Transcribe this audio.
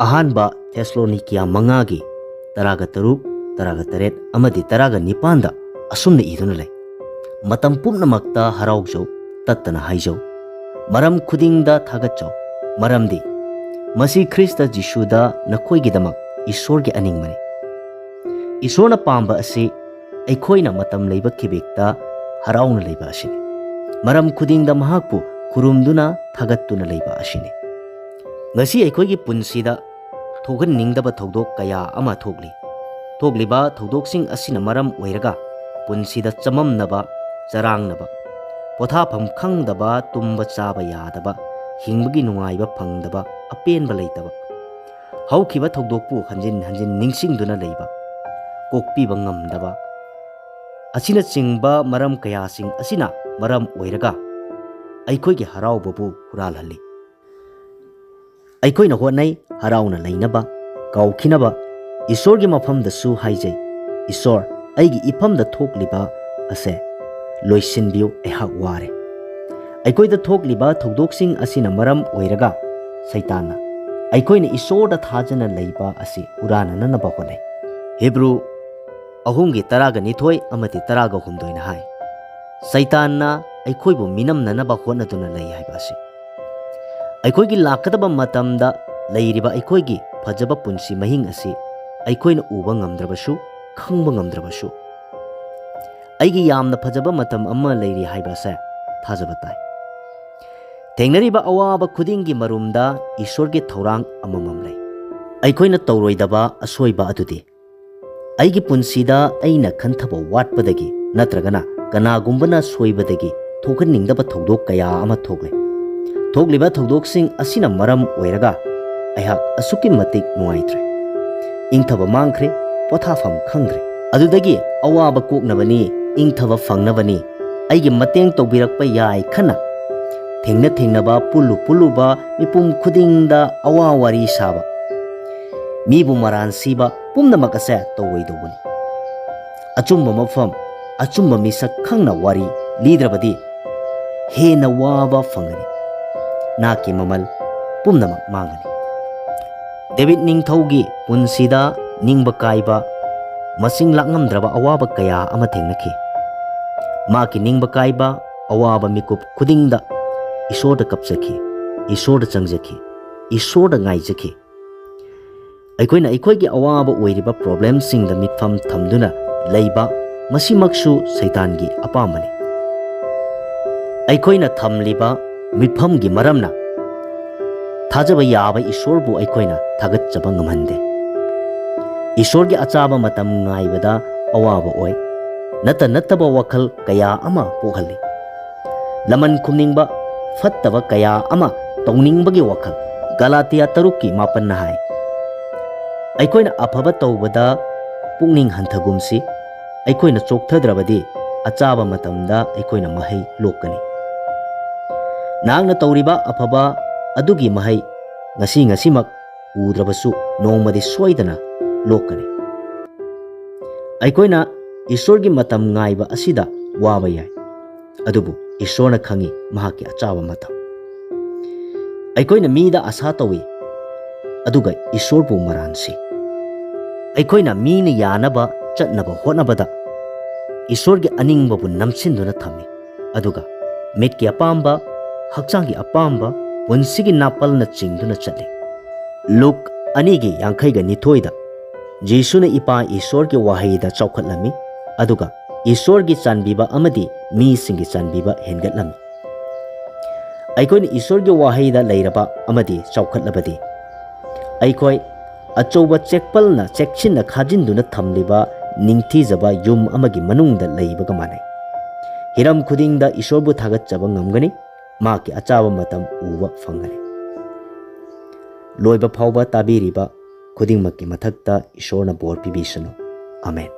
अहानबा थेस्लोनिकिया मंगागी तरागा तरुक तरागा तरेट अमदी तरागा निपांदा असुमना इदुना लay मतम पुम्नमक्ता हराउजौ तत्तना हाइजौ मरम खुदिंगदा थागतचौ मरमदी मसी ख्रिस्त जिशुदा नखोइगिदमक ईश्वरगे अनिंगमनि ईश्वरना पांबा असि अखोइना मतम लैबा किबेकता हराउना लैबा असिनि मरम खुदिंगदा महाकपु खुरुमदुना थागतुना लैबा असिनि ngasi अखोइगी पुनसिदा थोगन निंगदबा थौदोक कया अमा थोगली थोगलिबा थौदोकसिंग असिना मरम ओइरगा पुनसिदा चममनबा चरांगनबा पोथाफम खंगदबा तुम्बा चाबा यादबा हिंबगी नुंगाइबा फंगदबा अपेनबा लैतबा हौखिबा थौदोकपु हंजिन हंजिन निंगसिंगदुना लैबा कोकपीबा ngamदबा असिना चिंगबा मरम कयासिंग असिना मरम ओइरगा अखोइगी हराउबबु हुरालहल्ली अखोइना होनाई हराउना लैनबा काउखिनबा ईश्वरगी मफमदसु हाइजै ईश्वर अइगी इफमदा थोकलिबा असे लोइसिनबियु एहाक वारे अखोइदा थोकलिबा थौदोकसिंग असिना मरम ओइरगा सैतानना अखोइना ईश्वरदा थाजना लैबा असी उरानननबा होनाई हिब्रू अहुमगी तरागा निथोय अमति तरागा हुमदोइना हाय सैतानना अखोइबु मिनमननबा होनदुना लै हाइबासी अखोइगी लाकदबा मतमदा लैरिबा अखोइगी फजबा पुंसी महिंग असी अखोइना उबा ngamद्रबसु खंबा ngamद्रबसु अइगी यामना फजबा मतम अम्मा लैरि हाइबासे थाजबा ताई थेंगनरिबा अवाबा खुदिंगी मरुमदा ईश्वरगी थौरांग अममम लै अखोइना तौरोइदबा असोइबा अदुदि अइगी पुंसीदा अइना खंथबा वाटपदगी नत्रगना कनागुंबना सोइबदगी थोगनिंगदबा थौदोक कया अमा थोगले थोगलिबा थौदोकसिंग असिना मरम ओइरगा अयहाक असुकी मतिक नुआइत्रे इंथबा मांख्रे पोथाफम खंग्रे अदुदगी अवाबा कोकनबनी इंथबा फंगनबनी अइगी मतेंग तौबिरकपा याय खना थेंगना थेंगनबा पुल्लु पुल्लुबा मिपुम खुदिंगदा अवा वारी साबा मीबु मरान सीबा पुमनमक असे तौवैदौबनी अचुम्बा मफम अचुम्बा मिसक खंगना वारी लीद्रबदी हेना वाबा फंगनी नाकी ममल पुमनमक मांगनी डेविड निंगथौगी पुनसिदा निंगबा काइबा मसिंग लांगमद्रबा अवाबा कया अमा थेंगनखि माकी निंगबा काइबा अवाबा मिकुप खुदिंगदा ईश्वरदा कपजखि ईश्वरदा चंगजखि ईश्वरदा ngaijखि अखोइना अखोइगी अवाबा ओइरिबा प्रॉब्लम सिंगदा मिटफम थमदुना लैबा मसिमक्सु सैतानगी अपामनि अखोइना थमलिबा मिटफमगी मरमना थाजबा याबा ईश्वरबु अखोइना थागतचबा ngamhande ईश्वरगी अचाबा मतम ngaibada अवाबा ओइ नतबा वखल कया अमा पोहल्ली लमन खुमनिंगबा फत्तबा कया अमा तौनिंगबगी वखल गलातिया तरुकी मापन हाय अखोइना अफबा तौबदा पुंगनिंग हंथगुमसी अखोइना चोकथद्रबदी अचाबा मतमदा अखोइना महै लोकनी नांगना तौरिबा अफबा अदुगी महै ngasi ngasimak उद्रबसु नोंमदि सोइदना लोकनी अखोइना ईश्वरगी मतम ngaइबा असिदा वाबा याय अदुबु ईश्वरना खंगी महाकी अचाबा मतम अखोइना मीदा आशा तौई अदुगा ईश्वरबु मरानसी अखोइना मीना यानबा चटनबा होनबदा ईश्वरगी अनिंगबबु नमसिनदुना थम्मी अदुगा मिटकी अपांबा हक्चांगी अपांबा पुंसिगी नापलना चिंगदुना चले लुक अनिगी यांखैगा निथोइदा जीसुना इपा ईश्वरगी वाहैदा चौखटलमी अदुगा ईश्वरगी चानबीबा अमदी मी सिंगी चानबीबा हेनगटलमी अखोइना ईश्वरगी वाहैदा लैरबा अमदी चौखटलबदी अखोइ अचौबा चेकपलना चेक्सिनना खाजिनदुना थमलिबा निंगथीजबा युम अमगी मनुंगदा लैबगा मानै हिरम खुदिंगदा ईश्वरबु थागतचबा ngamgani माकी अचाबा मतम उबा फंगनी लोइबा फावबा ताबीरिबा खुदिंगमक्की मथक्ता ईश्वरना बोर पिबिसनु आमेन।